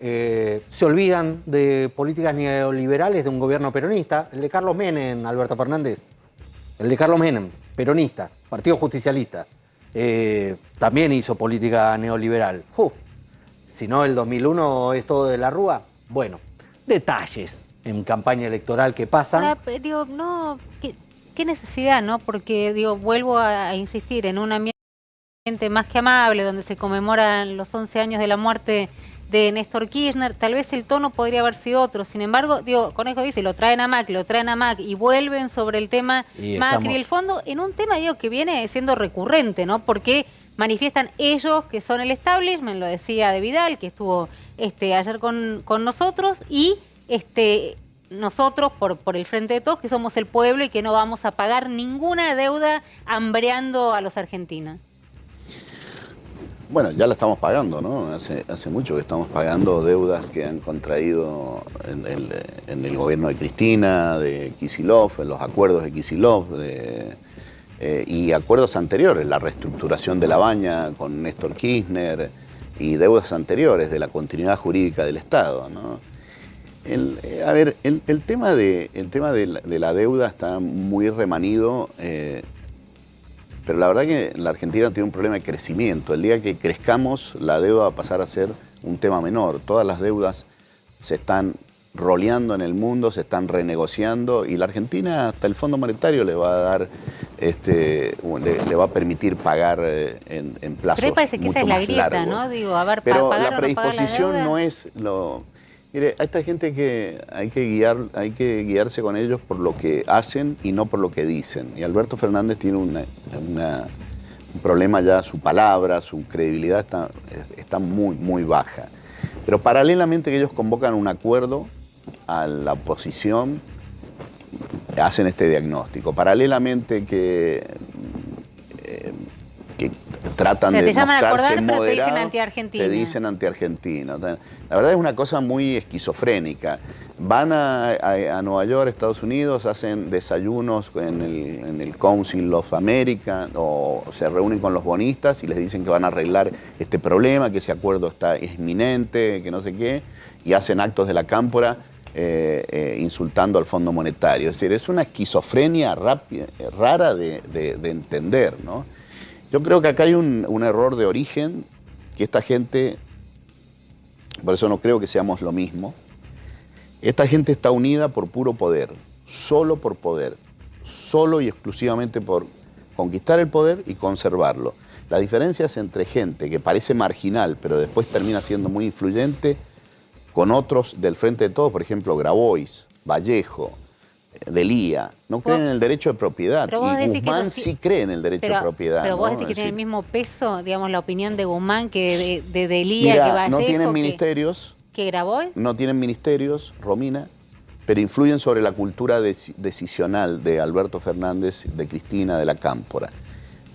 Se olvidan de políticas neoliberales de un gobierno peronista, el de Carlos Menem, Alberto Fernández, el de Carlos Menem, peronista, Partido Justicialista, también hizo política neoliberal. Si no, el 2001 es todo de la Rúa. Bueno, detalles en campaña electoral que pasan. Digo, no, ¿qué necesidad, no? Porque, digo, vuelvo a insistir, en un ambiente más que amable, donde se conmemoran los 11 años de la muerte de Néstor Kirchner, tal vez el tono podría haber sido otro. Sin embargo, digo, Conejo dice, lo traen a Macri y vuelven sobre el tema Macri y el fondo, en un tema, digo, que viene siendo recurrente, ¿no? Porque manifiestan ellos que son el establishment, lo decía De Vidal, que estuvo ayer con nosotros, y nosotros, por el frente de todos, que somos el pueblo y que no vamos a pagar ninguna deuda hambreando a los argentinos. Bueno, ya la estamos pagando, ¿no? Hace mucho que estamos pagando deudas que han contraído en el gobierno de Cristina, de Kicillof, en los acuerdos de Kicillof, y acuerdos anteriores, la reestructuración de la Baña con Néstor Kirchner y deudas anteriores de la continuidad jurídica del Estado, ¿no? El tema de la deuda está muy remanido. Pero la verdad que la Argentina tiene un problema de crecimiento. El día que crezcamos, la deuda va a pasar a ser un tema menor. Todas las deudas se están roleando en el mundo, se están renegociando, y la Argentina, hasta el Fondo Monetario, le va a dar, le va a permitir pagar en plazos mucho más largos. Pero parece que esa es la grieta, ¿no? Digo, pero la predisposición no es lo... Mire, a esta gente que hay que guiarse con ellos por lo que hacen y no por lo que dicen. Y Alberto Fernández tiene un problema ya, su palabra, su credibilidad está muy, muy baja. Pero paralelamente que ellos convocan un acuerdo a la oposición, hacen este diagnóstico. Paralelamente que tratan de mostrarse moderados, te dicen anti-argentino. Te dicen anti-argentino. La verdad es una cosa muy esquizofrénica. Van a Nueva York, Estados Unidos, hacen desayunos en el Council of America, o se reúnen con los bonistas y les dicen que van a arreglar este problema, que ese acuerdo es inminente, que no sé qué, y hacen actos de la cámpora insultando al Fondo Monetario. Es decir, es una esquizofrenia rara de entender, ¿no? Yo creo que acá hay un error de origen, que esta gente, por eso no creo que seamos lo mismo, esta gente está unida por puro poder, solo y exclusivamente por conquistar el poder y conservarlo. La diferencia es entre gente que parece marginal, pero después termina siendo muy influyente, con otros del Frente de Todos, por ejemplo, Grabois, Vallejo, Delía, no creen en el derecho de propiedad. Y Guzmán sí cree en el derecho de propiedad. Pero vos decís que tiene el mismo peso, digamos, la opinión de Guzmán que de Delía, que Vallejo. No tienen ministerios. ¿Que Grabois? No tienen ministerios, Romina, pero influyen sobre la cultura decisional de Alberto Fernández, de Cristina, de la Cámpora.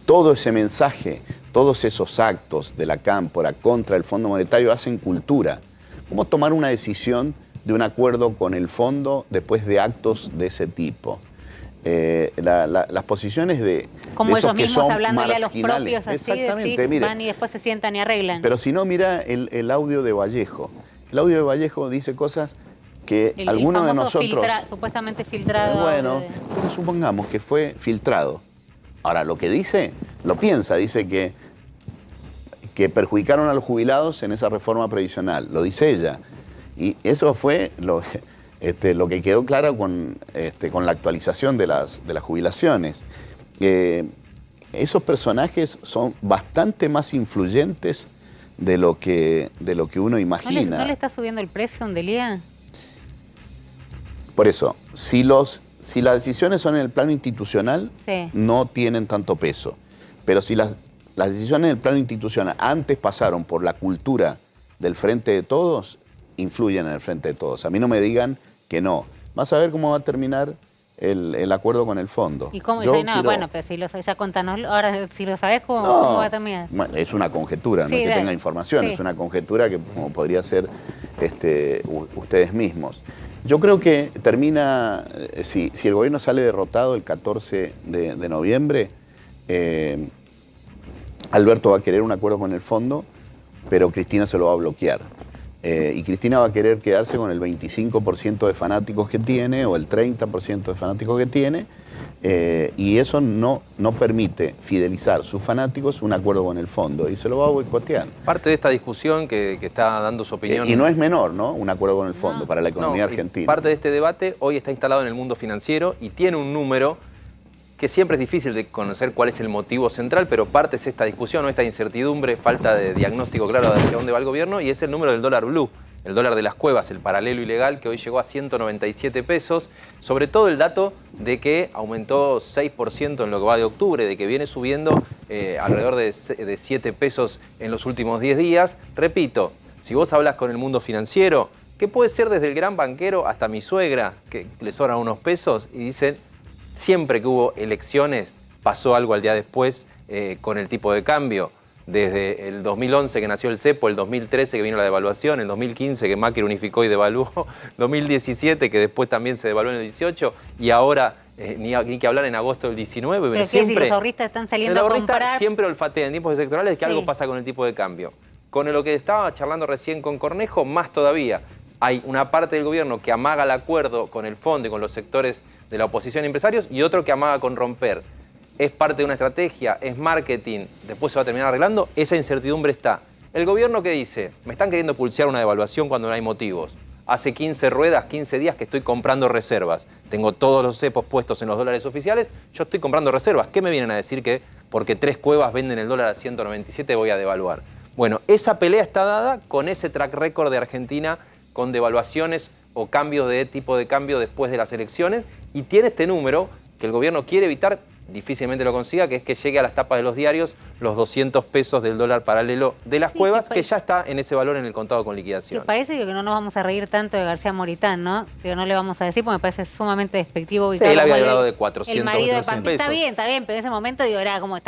Todo ese mensaje, todos esos actos de la Cámpora contra el Fondo Monetario hacen cultura. ¿Cómo tomar una decisión de un acuerdo con el fondo después de actos de ese tipo? Las posiciones de como esos ellos que mismos son hablándole a los marginales. propios así, Exactamente, mire, van y después se sientan y arreglan. Pero si no, mira el audio de Vallejo. El audio de Vallejo dice cosas que algunos de nosotros... supuestamente filtrado. Bueno, supongamos que fue filtrado. Ahora, lo que dice, lo piensa, dice que perjudicaron a los jubilados en esa reforma previsional, lo dice ella. Y eso fue lo que quedó claro con la actualización de las jubilaciones. Esos personajes son bastante más influyentes de lo que uno imagina. ¿No le está subiendo el precio a un Delía? Por eso, si las decisiones son en el plano institucional, sí, no tienen tanto peso. Pero si las decisiones en el plano institucional antes pasaron por la cultura del Frente de Todos, influyen en el Frente de Todos. A mí no me digan que no. Vas a ver cómo va a terminar el acuerdo con el fondo. ¿Y cómo? Bueno, pero si ya contanos, ahora si lo sabés, ¿cómo va a terminar? Bueno, es una conjetura, sí, no es que tenga información, sí, es una conjetura que como podría ser ustedes mismos. Yo creo que termina, si el gobierno sale derrotado el 14 de noviembre, Alberto va a querer un acuerdo con el fondo, pero Cristina se lo va a bloquear. Y Cristina va a querer quedarse con el 25% de fanáticos que tiene o el 30% de fanáticos que tiene, y eso no permite fidelizar sus fanáticos un acuerdo con el fondo y se lo va a boicotear. Parte de esta discusión que está dando su opinión... y no es menor, ¿no? Un acuerdo con el fondo para la economía argentina. Parte de este debate hoy está instalado en el mundo financiero y tiene un número que siempre es difícil de conocer cuál es el motivo central, pero parte es esta discusión, ¿no? Esta incertidumbre, falta de diagnóstico claro de hacia dónde va el gobierno, y es el número del dólar blue, el dólar de las cuevas, el paralelo ilegal, que hoy llegó a 197 pesos, sobre todo el dato de que aumentó 6% en lo que va de octubre, de que viene subiendo alrededor de 7 pesos en los últimos 10 días. Repito, si vos hablas con el mundo financiero, que puede ser desde el gran banquero hasta mi suegra, que le sobran unos pesos, y dicen... Siempre que hubo elecciones pasó algo al día después con el tipo de cambio. Desde el 2011 que nació el cepo, el 2013 que vino la devaluación, el 2015 que Macri unificó y devaluó, 2017 que después también se devaluó en el 18 y ahora ni que hablar en agosto del 19. Pero siempre, si los ahorristas están saliendo a comprar... Siempre olfatea en tiempos sectorales que algo pasa con el tipo de cambio. Con lo que estaba charlando recién con Cornejo, más todavía. Hay una parte del gobierno que amaga el acuerdo con el fondo y con los sectores de la oposición y empresarios, y otro que amaga con romper. Es parte de una estrategia, es marketing, después se va a terminar arreglando, esa incertidumbre está. El gobierno que dice, me están queriendo pulsear una devaluación cuando no hay motivos. Hace 15 ruedas, 15 días que estoy comprando reservas. Tengo todos los cepos puestos en los dólares oficiales, yo estoy comprando reservas. ¿Qué me vienen a decir que porque 3 cuevas venden el dólar a 197 voy a devaluar? Bueno, esa pelea está dada con ese track record de Argentina con devaluaciones o cambios de tipo de cambio después de las elecciones, y tiene este número que el gobierno quiere evitar difícilmente lo consiga, que es que llegue a las tapas de los diarios los 200 pesos del dólar paralelo de las cuevas, que ya está en ese valor en el contado con liquidación. Me parece que no nos vamos a reír tanto de García Moritán, ¿no? Digo, no le vamos a decir porque me parece sumamente despectivo. Sí, él había hablado de 400 el marido de pesos. Está bien, pero en ese momento digo, era como, él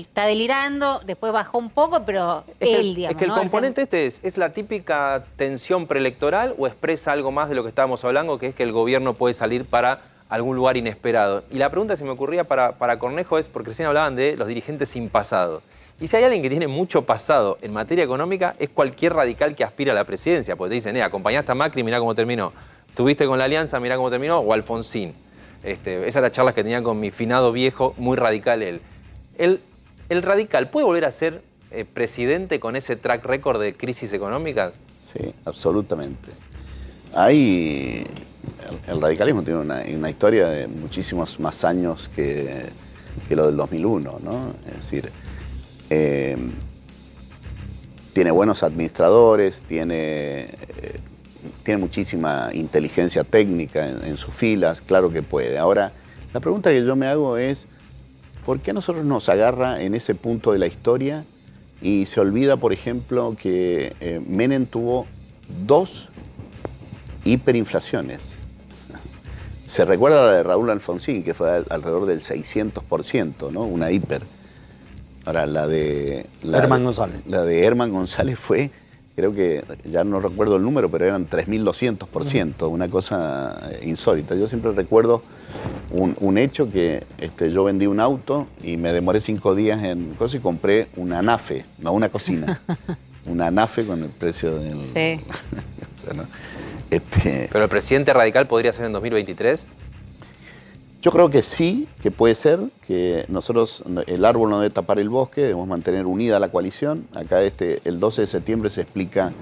está delirando, después bajó un poco, pero digamos. Es que el componente es la típica tensión preelectoral o expresa algo más de lo que estábamos hablando, que es que el gobierno puede salir para algún lugar inesperado. Y la pregunta que se me ocurría para Cornejo es, porque recién hablaban de los dirigentes sin pasado. Y si hay alguien que tiene mucho pasado en materia económica, es cualquier radical que aspira a la presidencia. Porque te dicen, acompañaste a Macri, mirá cómo terminó. Tuviste con la Alianza, mirá cómo terminó. O Alfonsín. Esas las charlas que tenía con mi finado viejo, muy radical él. ¿El radical puede volver a ser presidente con ese track record de crisis económica? Sí, absolutamente. El radicalismo tiene una historia de muchísimos más años que lo del 2001, ¿no? Es decir, tiene buenos administradores, tiene muchísima inteligencia técnica en sus filas, claro que puede. Ahora, la pregunta que yo me hago es, ¿por qué a nosotros nos agarra en ese punto de la historia y se olvida, por ejemplo, que Menem tuvo 2 hiperinflaciones? Se recuerda la de Raúl Alfonsín, que fue alrededor del 600%, ¿no? Una hiper. Ahora, la de Herman González. La de Herman González fue, creo que, ya no recuerdo el número, pero eran 3.200%, una cosa insólita. Yo siempre recuerdo un hecho que yo vendí un auto y me demoré 5 días en cosas y compré una nafe, no una cocina, una nafe con el precio del... Sí. O sea, ¿no? ¿Pero el presidente radical podría ser en 2023? Yo creo que sí, que puede ser, que nosotros, el árbol no debe tapar el bosque, debemos mantener unida la coalición. Acá el 12 de septiembre se explica,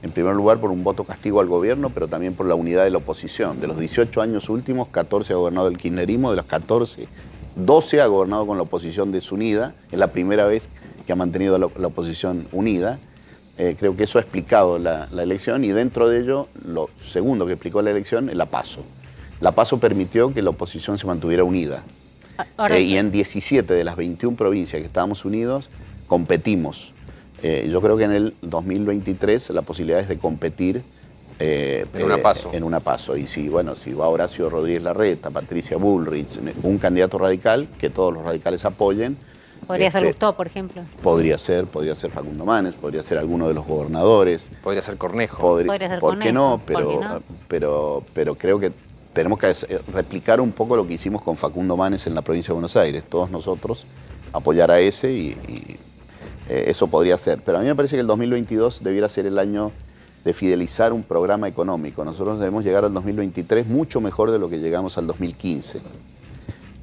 en primer lugar, por un voto castigo al gobierno, pero también por la unidad de la oposición. De los 18 años últimos, 14 ha gobernado el kirchnerismo, de los 14, 12 ha gobernado con la oposición desunida. Es la primera vez que ha mantenido la oposición unida. Creo que eso ha explicado la elección y dentro de ello, lo segundo que explicó la elección es la PASO. La PASO permitió que la oposición se mantuviera unida. Y en 17 de las 21 provincias que estábamos unidos, competimos. Yo creo que en el 2023 la posibilidad es de competir en una PASO. Y si va Horacio Rodríguez Larreta, Patricia Bullrich, un candidato radical, que todos los radicales apoyen. Podría ser Lustó, por ejemplo. Podría ser Facundo Manes, podría ser alguno de los gobernadores. Podría ser Cornejo. Podría ser ¿por qué no? Pero creo que tenemos que replicar un poco lo que hicimos con Facundo Manes en la provincia de Buenos Aires. Todos nosotros apoyar a ese y eso podría ser. Pero a mí me parece que el 2022 debiera ser el año de fidelizar un programa económico. Nosotros debemos llegar al 2023 mucho mejor de lo que llegamos al 2015.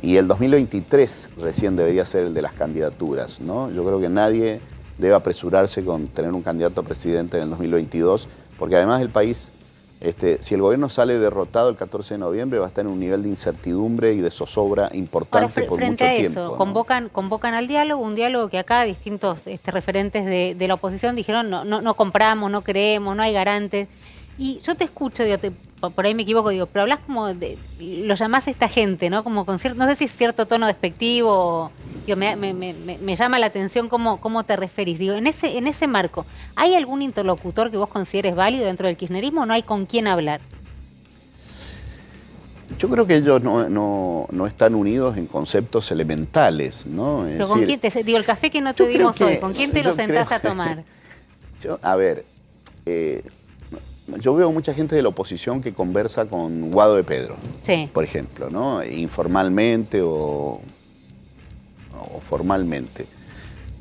Y el 2023 recién debería ser el de las candidaturas, ¿no? Yo creo que nadie debe apresurarse con tener un candidato a presidente en el 2022, porque además el país, si el gobierno sale derrotado el 14 de noviembre, va a estar en un nivel de incertidumbre y de zozobra importante por mucho tiempo. Eso, ¿no? Convocan al diálogo, un diálogo que acá distintos referentes de la oposición dijeron no compramos, no creemos, no hay garantes. Y yo te escucho, por ahí me equivoco, pero hablas como lo llamás a esta gente, ¿no? Como con cierto, no sé si es cierto tono despectivo, me llama la atención cómo te referís. Digo, en ese marco, ¿hay algún interlocutor que vos consideres válido dentro del kirchnerismo o no hay con quién hablar? Yo creo que ellos no están unidos en conceptos elementales, ¿no? Pero ¿con quién el café que no te dimos hoy, ¿con quién te lo sentás a tomar? Yo veo mucha gente de la oposición que conversa con Guado de Pedro, sí, por ejemplo, ¿no? Informalmente o formalmente,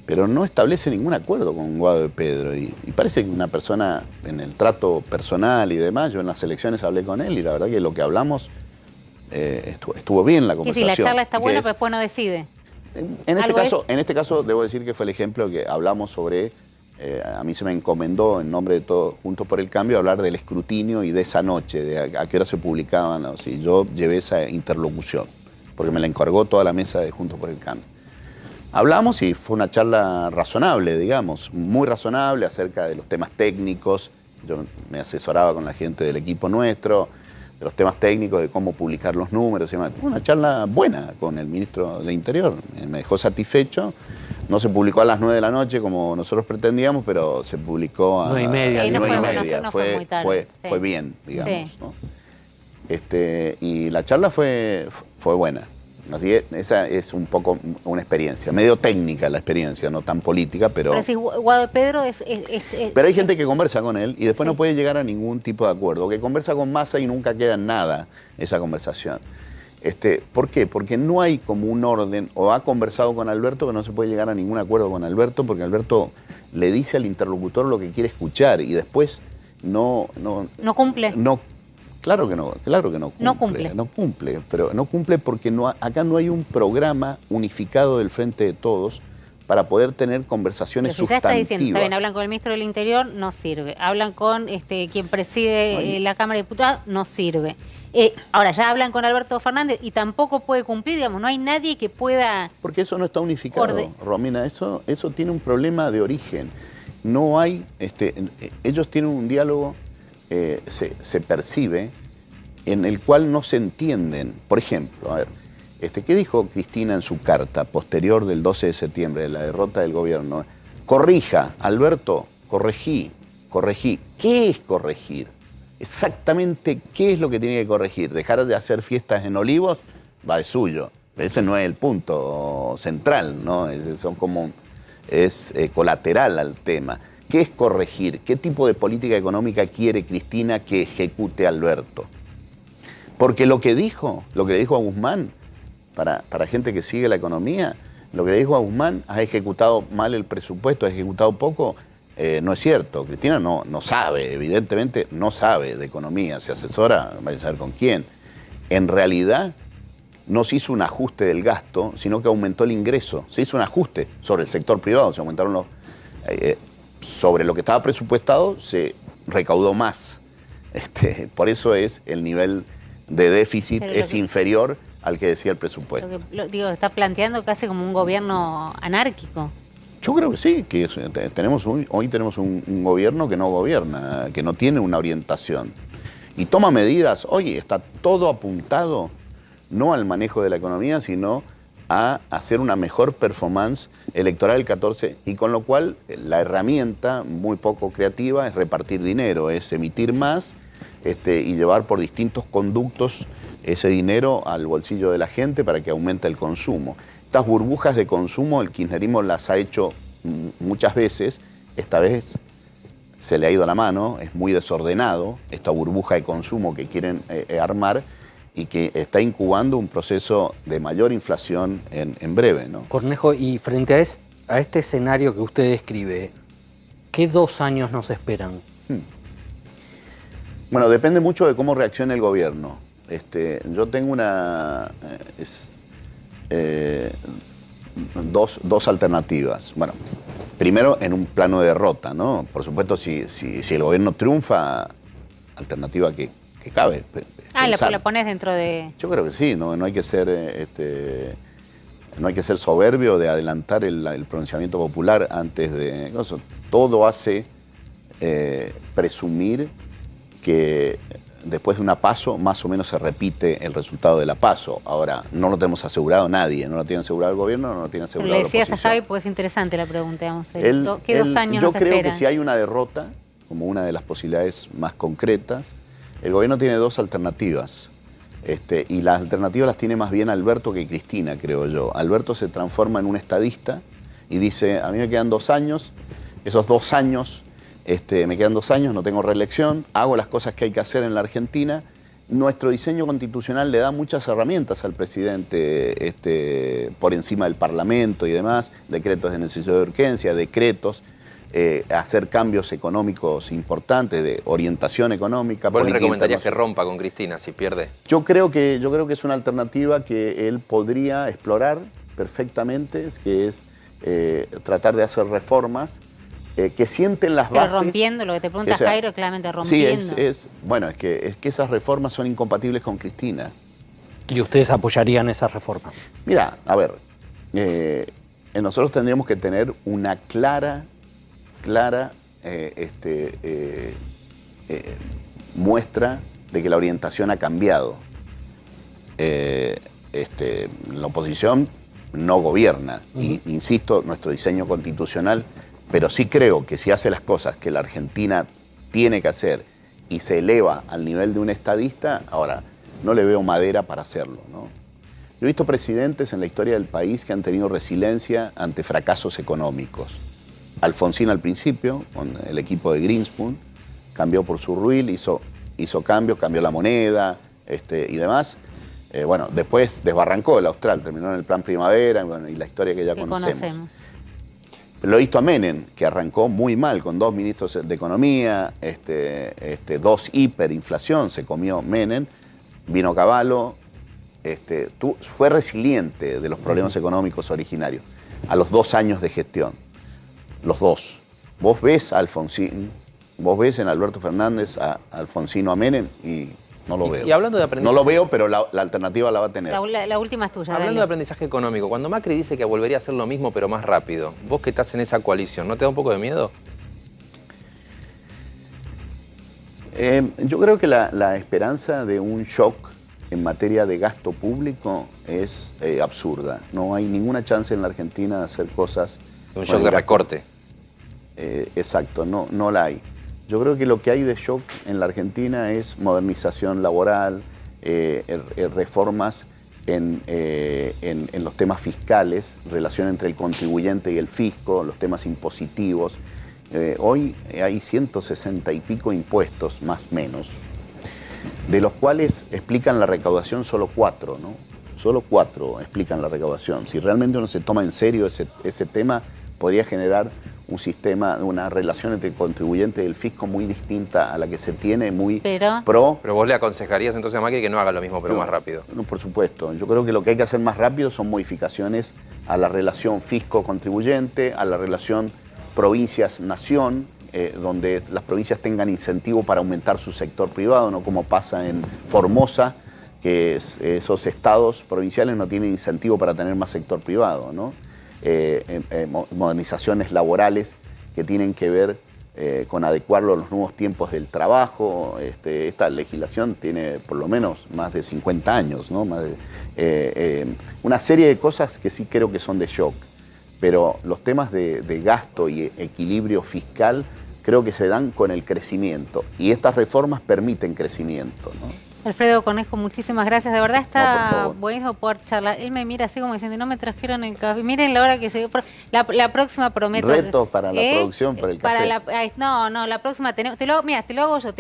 pero no establece ningún acuerdo con Guado de Pedro y parece que una persona en el trato personal y demás, yo en las elecciones hablé con él y la verdad que lo que hablamos estuvo bien la conversación. Sí, la charla está buena, pero después no decide. En este caso debo decir que fue el ejemplo que hablamos sobre... a mí se me encomendó en nombre de todos Juntos por el Cambio hablar del escrutinio y de esa noche, de a qué hora se publicaban. ¿No? Sí, yo llevé esa interlocución, porque me la encargó toda la mesa de Juntos por el Cambio. Hablamos y fue una charla razonable, digamos, muy razonable acerca de los temas técnicos. Yo me asesoraba con la gente del equipo nuestro, los temas técnicos de cómo publicar los números y demás. Una charla buena con el ministro de Interior, me dejó satisfecho. No se publicó a las 9 de la noche como nosotros pretendíamos, no se publicó a 9:30. Fue bien, digamos. Sí. ¿No? Y la charla fue buena. Así que esa es un poco una experiencia, medio técnica la experiencia, no tan política, pero si Guado Pedro es... Pero hay gente que conversa con él y después no puede llegar a ningún tipo de acuerdo, que conversa con Massa y nunca queda en nada esa conversación. ¿Por qué? Porque no hay como un orden, o ha conversado con Alberto, que no se puede llegar a ningún acuerdo con Alberto, porque Alberto le dice al interlocutor lo que quiere escuchar y después no cumple. Claro que no cumple. No cumple, pero no cumple porque acá no hay un programa unificado del Frente de Todos para poder tener conversaciones sustantivas. Ya está diciendo, está bien, hablan con el ministro del Interior, no sirve. Hablan con quien preside la Cámara de Diputados, no sirve. Ahora ya hablan con Alberto Fernández y tampoco puede cumplir, digamos, no hay nadie que pueda... Porque eso no está unificado, Romina, eso tiene un problema de origen. No hay, ellos tienen un diálogo, se percibe, en el cual no se entienden. Por ejemplo, a ver, ¿qué dijo Cristina en su carta posterior del 12 de septiembre, de la derrota del gobierno? Corrija, Alberto, corregí. ¿Qué es corregir? Exactamente qué es lo que tiene que corregir. Dejar de hacer fiestas en Olivos, va de suyo. Pero ese no es el punto central, ¿no? Es colateral al tema. ¿Qué es corregir? ¿Qué tipo de política económica quiere Cristina que ejecute Alberto? Porque lo que le dijo a Guzmán, para gente que sigue la economía, lo que le dijo a Guzmán, ha ejecutado mal el presupuesto, ha ejecutado poco, no es cierto. Cristina no sabe, evidentemente no sabe de economía, se asesora, vaya a saber con quién. En realidad no se hizo un ajuste del gasto, sino que aumentó el ingreso. Se hizo un ajuste sobre el sector privado, se aumentaron los... sobre lo que estaba presupuestado se recaudó más. Por eso es el nivel de déficit inferior al que decía el presupuesto. Está planteando casi como un gobierno anárquico. Yo creo que sí, que hoy tenemos un gobierno que no gobierna, que no tiene una orientación. Y toma medidas, oye, está todo apuntado no al manejo de la economía, sino a hacer una mejor performance electoral el 14, y con lo cual la herramienta muy poco creativa es repartir dinero, es emitir más y llevar por distintos conductos ese dinero al bolsillo de la gente para que aumente el consumo. Estas burbujas de consumo el kirchnerismo las ha hecho muchas veces, esta vez se le ha ido la mano, es muy desordenado esta burbuja de consumo que quieren armar y que está incubando un proceso de mayor inflación en breve, ¿no? Cornejo, y frente a este escenario que usted describe, ¿qué 2 años nos esperan? Bueno, depende mucho de cómo reaccione el gobierno. Yo tengo dos alternativas. Bueno, primero en un plano de derrota, ¿no? Por supuesto, si el gobierno triunfa, alternativa que cabe. La pones dentro de... Yo creo que sí, no hay que ser no hay que ser soberbio de adelantar el pronunciamiento popular antes de... Todo hace presumir que después de una PASO más o menos se repite el resultado de la PASO. Ahora, no lo tenemos asegurado nadie, no lo tiene asegurado el gobierno, no lo tiene asegurado la oposición. Le decías a Javi, pues es interesante la pregunta, digamos. ¿Qué 2 años yo nos creo esperan? Que si hay una derrota, como una de las posibilidades más concretas, el gobierno tiene 2 alternativas. Y las alternativas las tiene más bien Alberto que Cristina, creo yo. Alberto se transforma en un estadista y dice, a mí me quedan 2 años, esos 2 años... me quedan 2 años, no tengo reelección, hago las cosas que hay que hacer en la Argentina. Nuestro diseño constitucional le da muchas herramientas al presidente por encima del Parlamento y demás, decretos de necesidad de urgencia, decretos, hacer cambios económicos importantes, de orientación económica. ¿Vos le recomendarías que rompa con Cristina si pierde? Yo creo que es una alternativa que él podría explorar perfectamente, que es tratar de hacer reformas que sienten las bases. Pero rompiendo, lo que te pregunta Jairo, claramente rompiendo. Sí, es que esas reformas son incompatibles con Cristina. ¿Y ustedes apoyarían esas reformas? Mira, a ver, nosotros tendríamos que tener una clara muestra de que la orientación ha cambiado. La oposición no gobierna, y insisto, nuestro diseño constitucional, pero sí creo que si hace las cosas que la Argentina tiene que hacer y se eleva al nivel de un estadista, ahora, no le veo madera para hacerlo, ¿no? Yo he visto presidentes en la historia del país que han tenido resiliencia ante fracasos económicos. Alfonsín al principio, con el equipo de Greenspoon, cambió por su ruil, hizo cambios, cambió la moneda y demás. Bueno, después desbarrancó el Austral, terminó en el Plan Primavera, bueno, y la historia que ya conocemos. Lo he visto a Menem, que arrancó muy mal, con 2 ministros de Economía, 2 hiperinflación, se comió Menem, vino Cavallo, fue resiliente de los problemas económicos originarios, a los 2 años de gestión, los 2. Vos ves a Alfonsín, vos ves en Alberto Fernández a Alfonsín o a Menem y no lo veo. Y hablando de aprendizaje... No lo veo, pero la alternativa la va a tener. La última es tuya. Hablando de aprendizaje económico, cuando Macri dice que volvería a hacer lo mismo pero más rápido, vos que estás en esa coalición, ¿no te da un poco de miedo? Yo creo que la esperanza de un shock en materia de gasto público es absurda. No hay ninguna chance en la Argentina de hacer cosas... Un shock de recorte. Exacto, no la hay. Yo creo que lo que hay de shock en la Argentina es modernización laboral, reformas en los temas fiscales, relación entre el contribuyente y el fisco, los temas impositivos. Hoy hay 160 y pico impuestos, más o menos, de los cuales explican la recaudación solo 4, ¿no? Solo 4 explican la recaudación. Si realmente uno se toma en serio ese tema, podría generar un sistema, una relación entre el contribuyente y el fisco muy distinta a la que se tiene, muy pro. Pero vos le aconsejarías entonces a Macri que no haga lo mismo, pero más rápido. No, por supuesto. Yo creo que lo que hay que hacer más rápido son modificaciones a la relación fisco-contribuyente, a la relación provincias-nación, donde las provincias tengan incentivo para aumentar su sector privado, no como pasa en Formosa, que esos estados provinciales no tienen incentivo para tener más sector privado, ¿no? Modernizaciones laborales que tienen que ver con adecuarlo a los nuevos tiempos del trabajo. Esta legislación tiene por lo menos más de 50 años, ¿no? Una serie de cosas que sí creo que son de shock, pero los temas de gasto y equilibrio fiscal creo que se dan con el crecimiento, y estas reformas permiten crecimiento, ¿no? Alfredo Conejo, muchísimas gracias. De verdad está buenísimo poder charlar. Él me mira así como diciendo, no me trajeron el café. Miren la hora que llegué. La próxima prometo. Retos para la producción, para el café. La próxima te lo hago yo.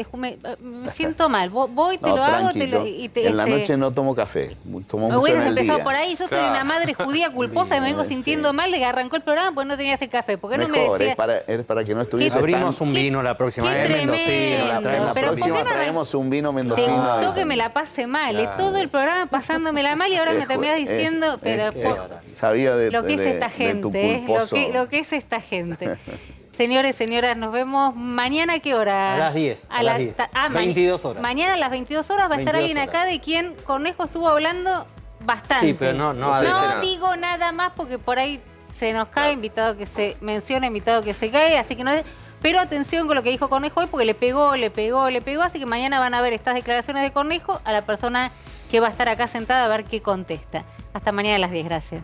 Me siento mal. Voy, te lo hago. En la noche no tomo café. Tomo me mucho hubieras en el empezado día. por ahí. Yo soy una madre judía culposa y me vengo sintiendo mal de que arrancó el programa porque no tenías el café. ¿Por qué no me decías? Es para que no estuviese Abrimos un vino la próxima vez, mendocino. La próxima traemos un vino mendocino. Que me la pase mal, todo el programa pasándomela mal y ahora me terminas diciendo, sabía de lo que es esta gente, lo que es esta gente. Señores, señoras, nos vemos mañana, ¿a qué hora? A las 10. A las 10. 22 horas. Mañana a las 22 horas va a estar alguien acá de quien Conejo estuvo hablando bastante. Sí, pero no digo nada más porque por ahí se nos cae, invitado que se menciona, invitado que se cae, así que no... Pero atención con lo que dijo Conejo hoy, porque le pegó, así que mañana van a ver estas declaraciones de Conejo a la persona que va a estar acá sentada a ver qué contesta. Hasta mañana a las 10, gracias.